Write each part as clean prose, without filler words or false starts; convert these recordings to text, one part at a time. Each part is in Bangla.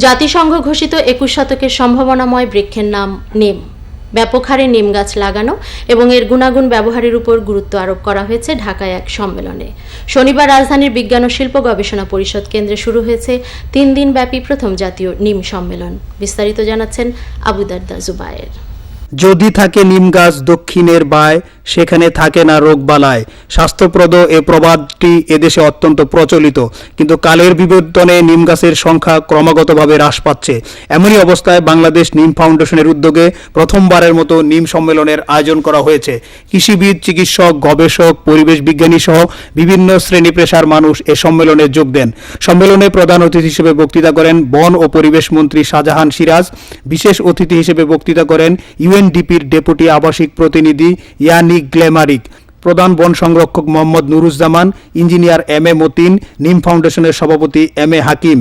জাতিসংঘ ঘোষিত 21 শতকের সম্ভাবনাময় বৃক্ষের নাম নিম। ব্যাপক হারে নিম গাছ লাগানো এবং এর গুণাগুণ ব্যবহারের উপর গুরুত্ব আরোপ করা হয়েছে ঢাকায় এক সম্মেলনে। শনিবার রাজধানীর বিজ্ঞান ও শিল্প গবেষণা পরিষদ কেন্দ্রে শুরু হয়েছে 3 দিনব্যাপী প্রথম জাতীয় নিম সম্মেলন। বিস্তারিত জানাচ্ছেন আবু দারদা জুবায়ের। যদি থাকে নিম গাছ দক্ষিণের বায়, সেখানে থাকে না রোগবালায়। স্বাস্থ্যপ্রদ এ প্রবাদটি এদেশে অত্যন্ত প্রচলিত, কিন্তু কালের বিবর্তনে নিম গাছের সংখ্যা ক্রমাগতভাবে হ্রাস পাচ্ছে। এমনই অবস্থায় বাংলাদেশ নিম ফাউন্ডেশনের উদ্যোগে প্রথমবারের মতো নিম সম্মেলনের আয়োজন করা হয়েছে। কৃষিবিদ, চিকিৎসক, গবেষক, পরিবেশ বিজ্ঞানী সহ বিভিন্ন শ্রেণী পেশার মানুষ এ সম্মেলনে যোগ দেন। সম্মেলনে প্রধান অতিথি হিসেবে বক্তৃতা করেন বন ও পরিবেশ মন্ত্রী শাহজাহান সিরাজ। বিশেষ অতিথি হিসেবে বক্তৃতা করেন ইউএনডিপির ডেপুটি আবাসিক প্রতিনিধি ইয়ানিক গ্লেমারিক, প্রধান বন সংরক্ষক Mohammad Nuruzzaman, engineer M A Matin, নিম ফাউন্ডেশনের সভাপতি এম এ হাকিম।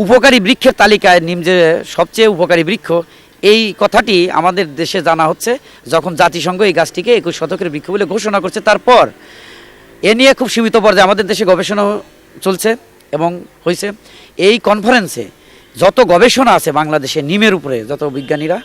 উপকারী বৃক্ষের তালিকায় নিম যে সবচেয়ে উপকারী বৃক্ষ, এই কথাটি আমাদের দেশে জানা হচ্ছে যখন জাতিসংঘ এই গাছটিকে 21 শতকের বৃক্ষ বলে ঘোষণা করছে। তারপর এ নিয়ে খুব সীমিত পর্যায়ে আমাদের দেশে গবেষণা চলছে এবং হয়েছে। এই কনফারেন্সে যত গবেষণা আছে বাংলাদেশে নিমের উপরে, যত বিজ্ঞানীরা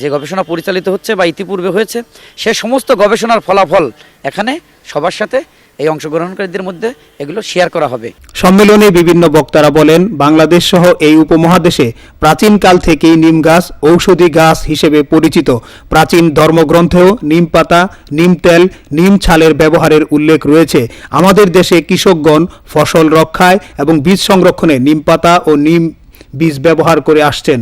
যে গবেষণা পরিচালিত হচ্ছে বা ইতিপূর্বে হয়েছে, সে সমস্ত গবেষণার ফলাফল এখানে সবার সাথে এই অংশগ্রহণকারীদের মধ্যে এগুলো শেয়ার করা হবে। সম্মেলনে বিভিন্ন বক্তারা বলেন, বাংলাদেশ সহ এই উপমহাদেশে প্রাচীনকাল থেকেই নিম গাছ ঔষধি গাছ হিসেবে পরিচিত। প্রাচীন ধর্মগ্রন্থেও নিম পাতা, নিম তেল, নিম ছালের ব্যবহারের উল্লেখ রয়েছে। আমাদের দেশে কৃষকগণ ফসল রক্ষায় এবং বীজ সংরক্ষণে নিম পাতা ও নিম বীজ ব্যবহার করে আসছেন।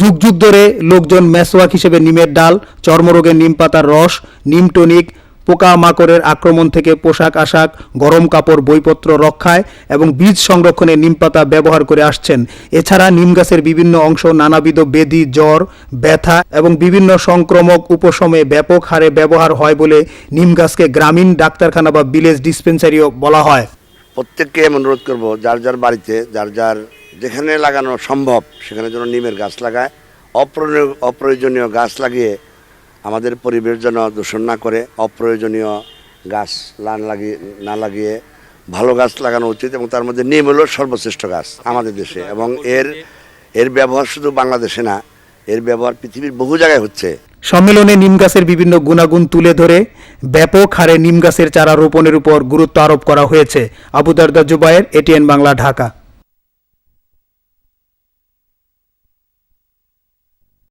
যুগ যুগ ধরে লোকজন মেসওয়াক হিসেবে নিমের ডাল, চর্মরোগে নিম পাতার রস, নিম টনিক, পোকামাকড়ের আক্রমণ থেকে পোশাক আশাক, গরম কাপড়, বইপত্র রক্ষায় এবং বীজ সংরক্ষণে নিম পাতা ব্যবহার করে আসছেন। এছাড়া নিম গাছের বিভিন্ন অংশ নানাবিধ ব্যাধি, জ্বর, ব্যথা এবং বিভিন্ন সংক্রামক উপশমে ব্যাপক হারে ব্যবহার হয় বলে নিম গাছকে গ্রামীণ ডাক্তারখানা বা ভিলেজ ডিসপেন্সারিও বলা হয়। প্রত্যেককে অনুরোধ করব, যার যার বাড়িতে যার যার যেখানে লাগানো সম্ভব সেখানে যেন নিমের গাছ লাগায়। অপ্রয়োজনীয় গাছ লাগিয়ে আমাদের পরিবেশ যেন দূষণ না করে, অপ্রয়োজনীয় গাছ না লাগিয়ে ভালো গাছ লাগানো উচিত। এবং তার মধ্যে নিম হলো সর্বশ্রেষ্ঠ গাছ আমাদের দেশে, এবং এর ব্যবহার শুধু বাংলাদেশে না, এর ব্যবহার পৃথিবীর বহু জায়গায় হচ্ছে। সম্মেলনে নিম গাছের বিভিন্ন গুণাগুণ তুলে ধরে ব্যাপক হারে নিম গাছের চারা রোপণের উপর গুরুত্ব আরোপ করা হয়েছে। আবু দারদা জুবায়ের, এটিএন বাংলা, ঢাকা।